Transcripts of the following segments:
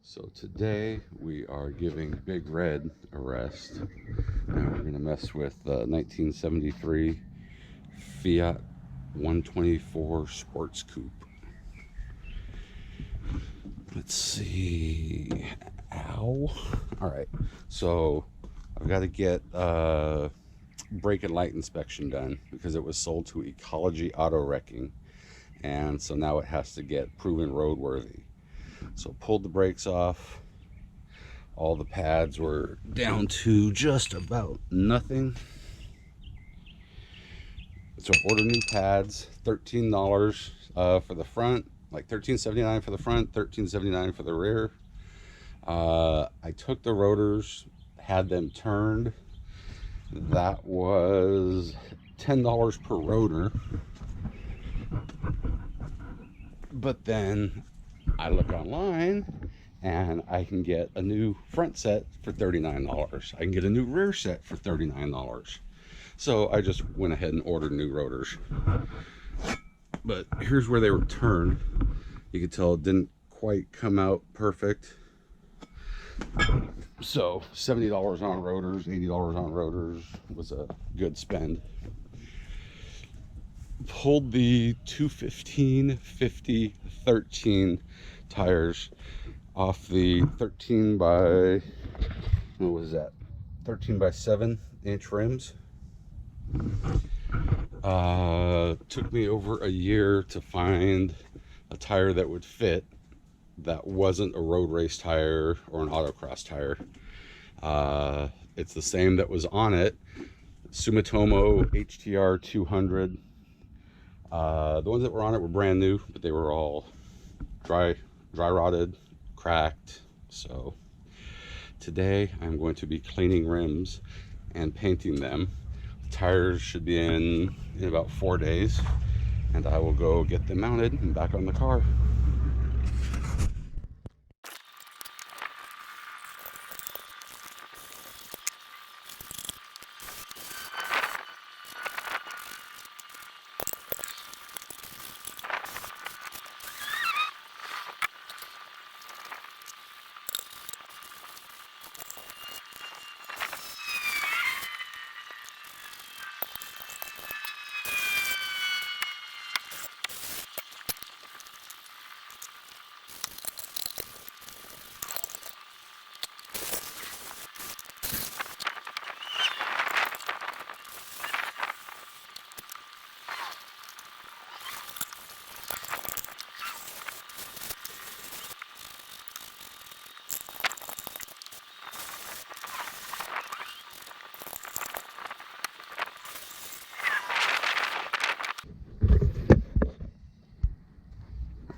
So today we are giving Big Red a rest, and we're going to mess with the 1973 Fiat 124 Sports Coupe. Let's see. Ow. All right. So I've got to get brake and light inspection done because it was sold to Ecology Auto Wrecking, and so now it has to get proven roadworthy. So pulled the brakes off. All the pads were down to just about nothing. So order new pads, $13 for the front, like $13.79 for the front, $13.79 for the rear. I took the rotors, had them turned. That was $10 per rotor. But then I look online and I can get a new front set for $39. I can get a new rear set for $39. So I just went ahead and ordered new rotors. But here's where they were turned. You could tell it didn't quite come out perfect. So $70 on rotors, $80 on rotors was a good spend. Pulled the 215/50/13 tires off the 13 by, what was that, 13 by 7 inch rims. Took me over a year to find a tire that would fit, that wasn't a road race tire or an autocross tire. It's the same that was on it, Sumitomo HTR 200. The ones that were on it were brand new, but they were all dry rotted, cracked. So today I'm going to be cleaning rims and painting them. The tires should be in about 4 days, and I will go get them mounted and back on the car.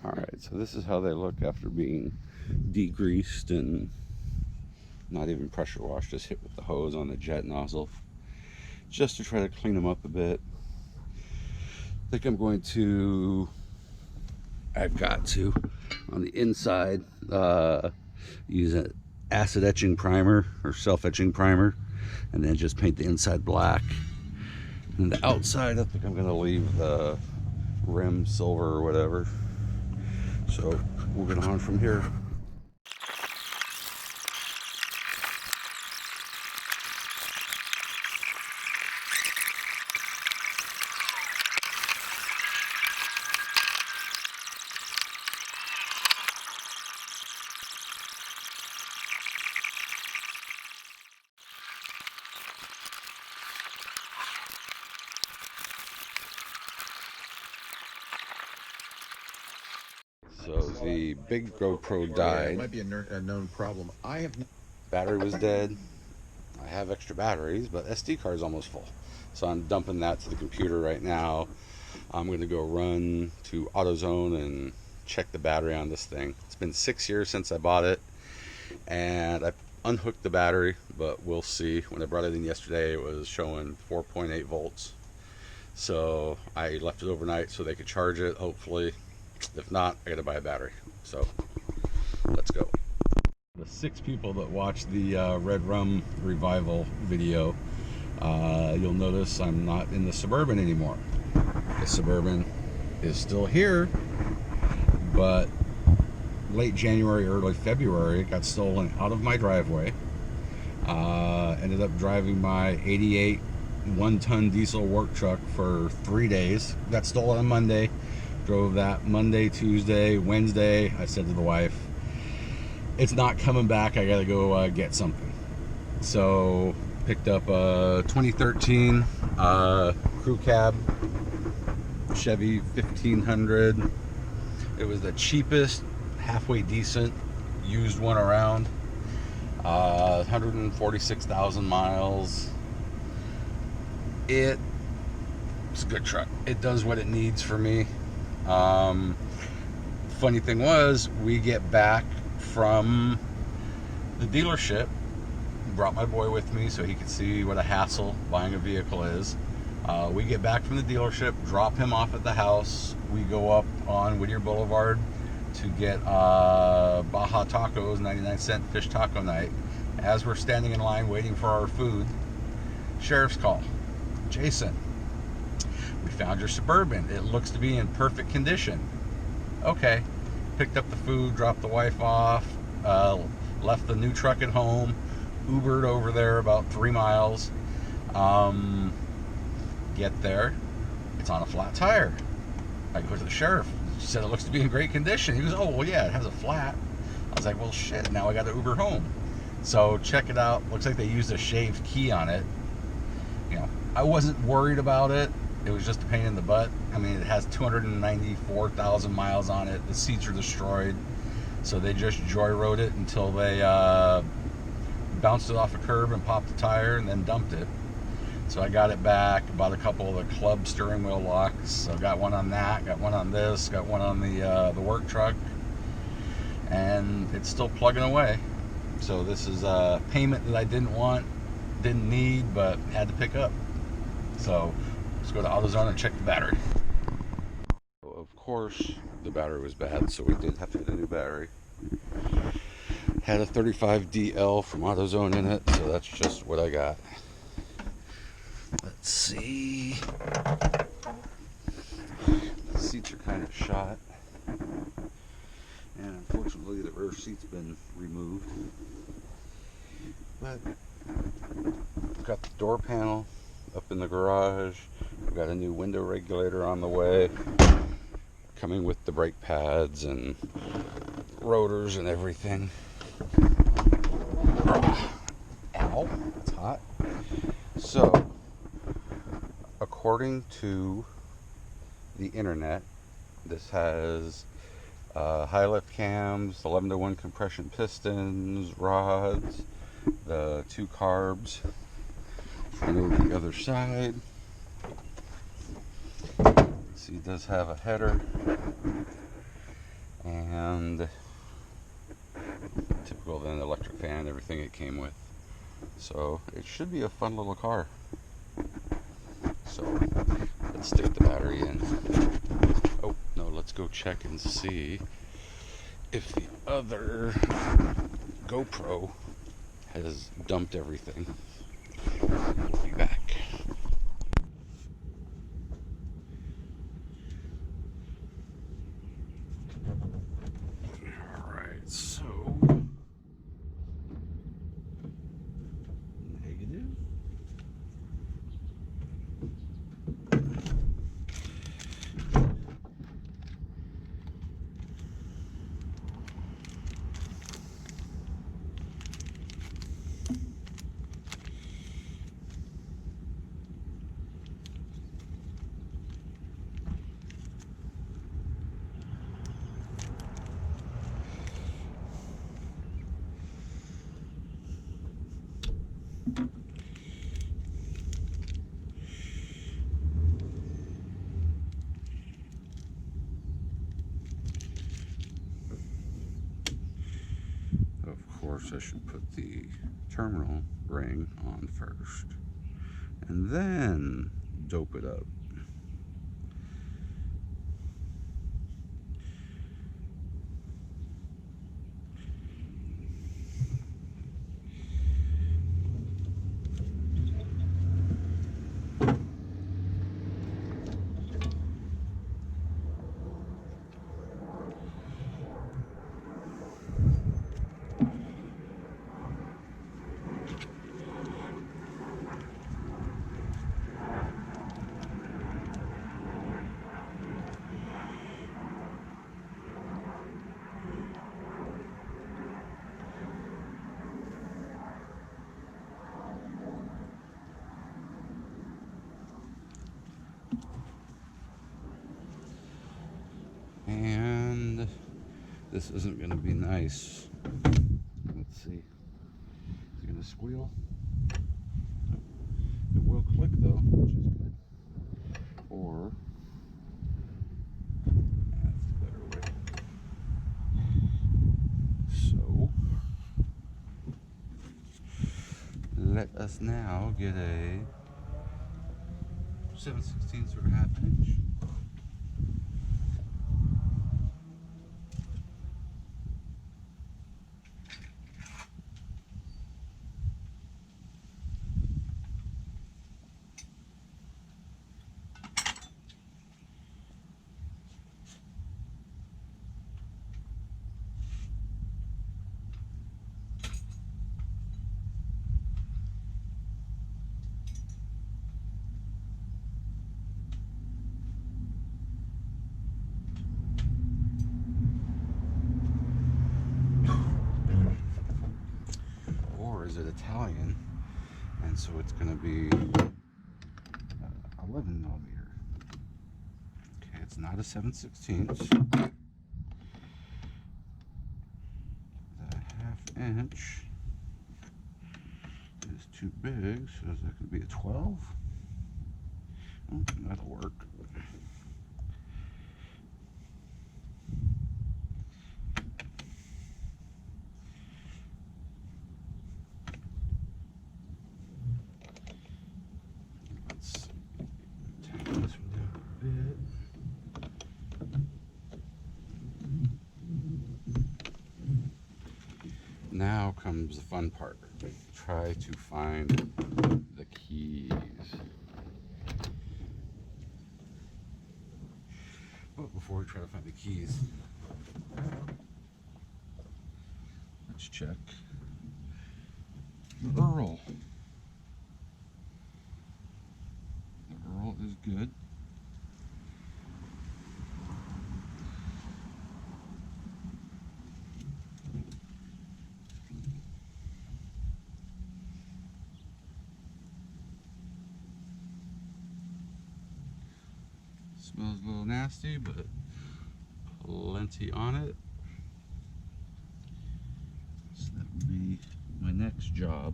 Alright, so this is how they look after being degreased and not even pressure washed, just hit with the hose on the jet nozzle, just to try to clean them up a bit. I think I'm going to, I've got to, on the inside, use an acid etching primer or self-etching primer, and then just paint the inside black. And the outside, I think I'm going to leave the rim silver or whatever. So we'll get on from here. So the big GoPro died. It might be a known problem. Battery was dead. I have extra batteries, but SD card is almost full. So I'm dumping that to the computer right now. I'm going to go run to AutoZone and check the battery on this thing. It's been 6 years since I bought it, and I unhooked the battery, but we'll see. When I brought it in yesterday, it was showing 4.8 volts. So I left it overnight so they could charge it, hopefully. If not, I gotta buy a battery. So let's go. The 6 people that watched the Red Rum Revival video, you'll notice I'm not in the Suburban anymore. The Suburban is still here, but late January, early February. It got stolen out of my driveway. Ended up driving my 88 one-ton diesel work truck for 3 days. Got stolen on Monday. Drove that Monday, Tuesday, Wednesday. I said to the wife, it's not coming back. I gotta go get something. So picked up a 2013 crew cab Chevy 1500. It was the cheapest, halfway decent used one around. 146,000 miles. It's a good truck. It does what it needs for me. Funny thing was, we get back from the dealership. Brought my boy with me so he could see what a hassle buying a vehicle is. We get back from the dealership, drop him off at the house. We go up on Whittier Boulevard to get Baja Tacos, 99-cent fish taco night. As we're standing in line waiting for our food, sheriff's call. Jason, we found your Suburban. It looks to be in perfect condition. Okay. Picked up the food, dropped the wife off, left the new truck at home, Ubered over there about 3 miles. Get there, it's on a flat tire. I go to the sheriff. She said it looks to be in great condition. He goes, oh, well, yeah, it has a flat. I was like, well, shit, now I got to Uber home. So check it out. Looks like they used a shaved key on it. You know, I wasn't worried about it. It was just a pain in the butt. I mean, it has 294,000 miles on it. The seats are destroyed. So they just joyrode it until they bounced it off a curb and popped the tire and then dumped it. So I got it back, bought a couple of the club steering wheel locks. So got one on that, got one on this, got one on the work truck. And it's still plugging away. So this is a payment that I didn't need, but had to pick up. So let's go to AutoZone and check the battery. Of course, the battery was bad, so we did have to get a new battery. Had a 35DL from AutoZone in it, so that's just what I got. Let's see. The seats are kind of shot. And unfortunately, the rear seat's been removed. But I've got the door panel up in the garage. I've got a new window regulator on the way, coming with the brake pads and rotors and everything. Ow, it's hot. So, according to the internet, this has high lift cams, 11-to-1 compression pistons, rods, the 2 carbs, and over the other side. See, it does have a header and typical of an electric fan, everything it came with. So it should be a fun little car. So let's stick the battery in. Oh no, let's go check and see if the other GoPro has dumped everything. We'll be back. Alright, so negative. Of course, I should put the terminal ring on first and then dope it up. this isn't going to be nice. Let's see. Is it going to squeal? It will click though, which is good. Or that's the better way. So let us now get a 7/16 or 1/2 inch. Is it Italian, and so it's going to be 11 millimeter. Okay, it's not a 7/16. The 1/2 inch is too big, so is that going to be a 12? Oh, that'll work. Now comes the fun part. Try to find the keys. But before we try to find the keys, let's check the Earl. The Earl is good. Smells a little nasty, but plenty on it. So that would be my next job.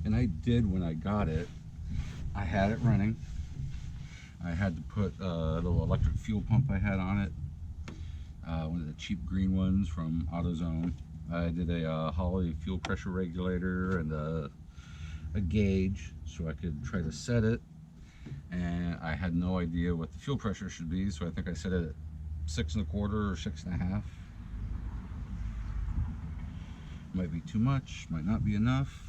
And I did, when I got it, I had it running. I had to put a little electric fuel pump I had on it. One of the cheap green ones from AutoZone. I did a Holley fuel pressure regulator and a gauge so I could try to set it, and I had no idea what the fuel pressure should be, so I think I set it at 6 1/4 or 6 1/2. Might be too much, might not be enough,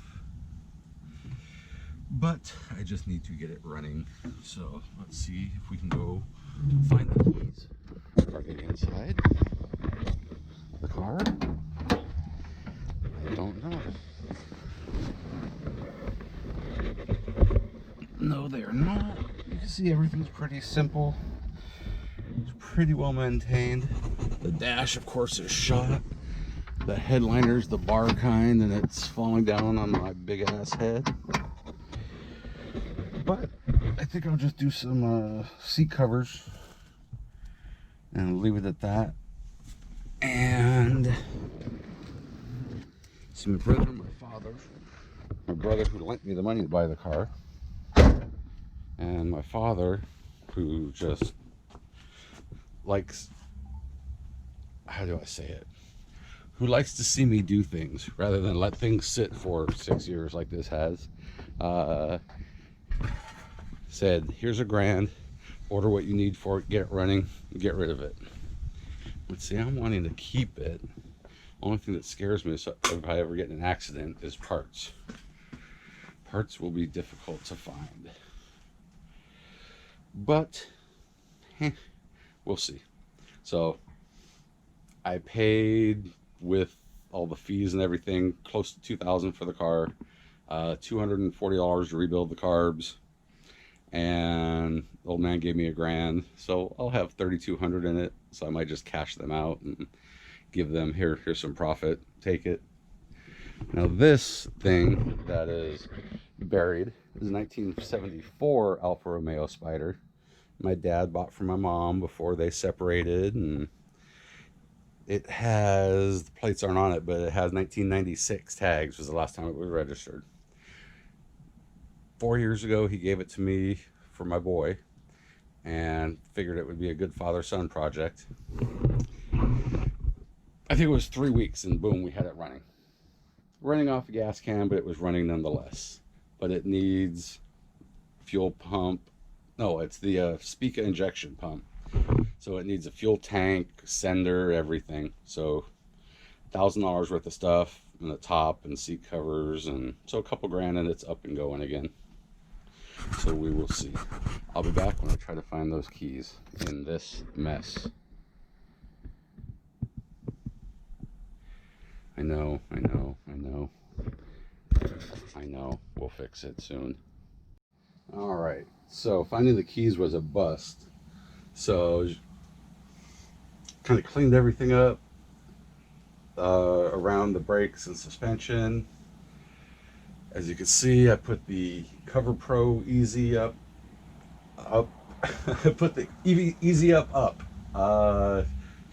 but I just need to get it running. So let's see if we can go find the keys. Are they inside the car? I don't know. No, they're not. You can see everything's pretty simple. It's pretty well maintained. The dash, of course, is shot. The headliner's the bar kind, and it's falling down on my big ass head. But I think I'll just do some seat covers and leave it at that. And see, my brother and my father, my brother who lent me the money to buy the car, and my father who just likes, how do I say it, who likes to see me do things rather than let things sit for 6 years like this has, said, here's $1,000, order what you need for it, get it running, get rid of it. But see, I'm wanting to keep it. Only thing that scares me is if I ever get in an accident is parts. Parts will be difficult to find. But we'll see. So I paid, with all the fees and everything, close to $2,000 for the car, $240 to rebuild the carbs, and the old man gave me $1,000, so I'll have $3,200 in it. So I might just cash them out and give them, here's some profit, take it. Now this thing that is buried. It was a 1974 Alfa Romeo Spider. My dad bought from my mom before they separated, and it has, the plates aren't on it, but it has 1996 tags, was the last time it was registered. 4 years ago, he gave it to me for my boy and figured it would be a good father-son project. I think it was 3 weeks, and boom, we had it running. Running off a gas can, but it was running nonetheless. But it needs fuel pump. No, it's the Spica injection pump. So it needs a fuel tank, sender, everything. So $1,000 worth of stuff in the top and seat covers, and so a couple grand and it's up and going again. So we will see. I'll be back when I try to find those keys in this mess. I know. We'll fix it soon. All right. So finding the keys was a bust. So kind of cleaned everything up around the brakes and suspension. As you can see, I put the Cover Pro Easy up. Put the Easy up. Trying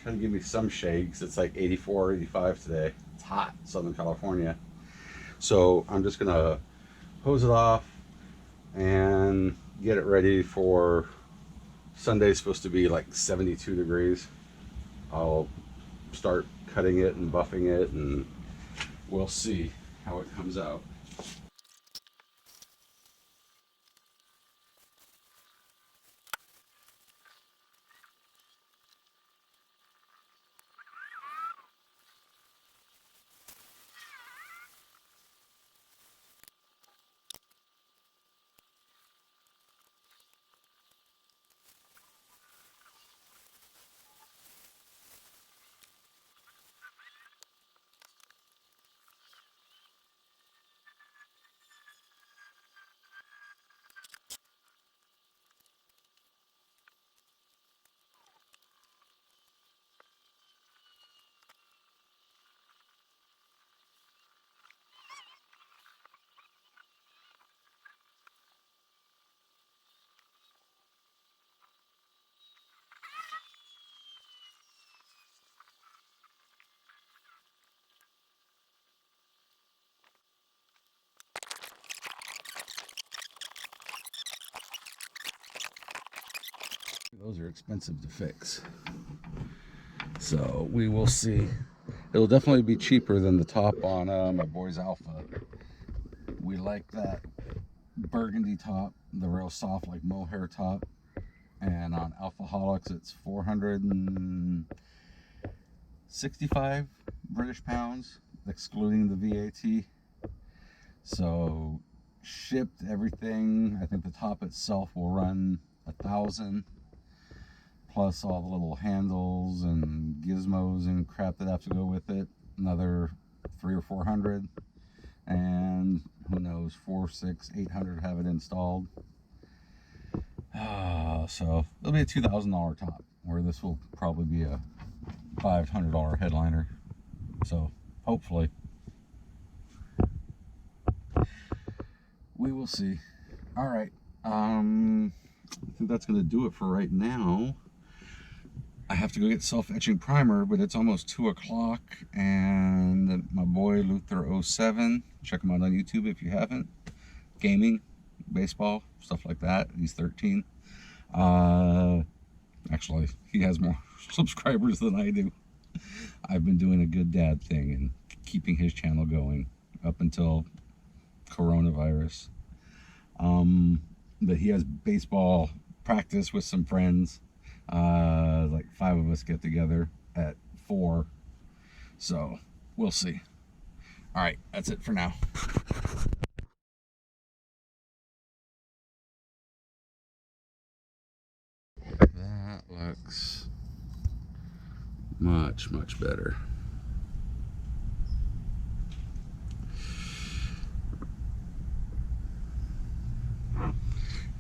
to give me some shade because it's like 84, 85 today. It's hot, Southern California. So I'm just gonna hose it off and get it ready for Sunday's supposed to be like 72 degrees. I'll start cutting it and buffing it, and we'll see how it comes out. Those are expensive to fix, so we will see. It'll definitely be cheaper than the top on my boy's Alpha. We like that burgundy top, the real soft like mohair top, and on Alphaholics it's 465 British pounds excluding the VAT. So shipped everything, I think the top itself will run 1,000, plus all the little handles and gizmos and crap that have to go with it, another 300 or 400, and who knows, 400, 600, 800 have it installed. So it'll be a $2,000 top, where this will probably be a $500 headliner. So hopefully, we will see. All right, I think that's going to do it for right now. I have to go get self-etching primer, but it's almost 2 o'clock, and my boy Luther 07, check him out on YouTube if you haven't. Gaming, baseball, stuff like that. He's 13. Actually, he has more subscribers than I do. I've been doing a good dad thing and keeping his channel going up until coronavirus. But he has baseball practice with some friends. Like 5 of us get together at 4, so we'll see. All right, that's it for now. That looks much better.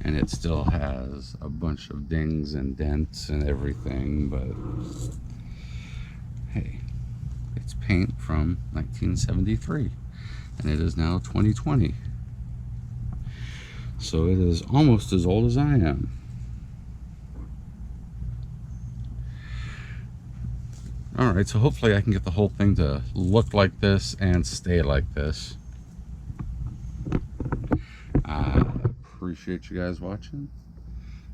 And it still has a bunch of dings and dents and everything, but hey, it's paint from 1973 and it is now 2020. So it is almost as old as I am. Alright, so hopefully I can get the whole thing to look like this and stay like this. I appreciate you guys watching.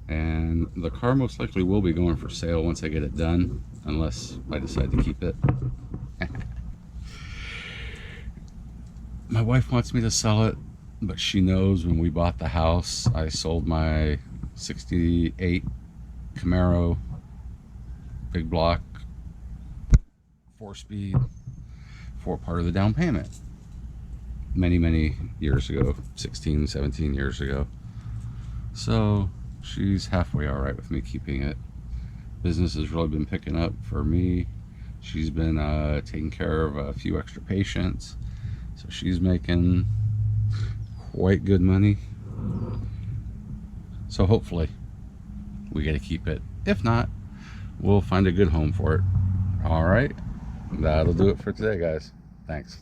And the car most likely will be going for sale once I get it done, unless I decide to keep it. My wife wants me to sell it, but she knows when we bought the house, I sold my 68 Camaro big block 4-speed for part of the down payment many years ago, 16-17 years ago. So she's halfway all right with me keeping it. Business has really been picking up for me. She's been taking care of a few extra patients, so she's making quite good money. So hopefully we get to keep it. If not, we'll find a good home for it. All right, that'll do it for today, guys. Thanks.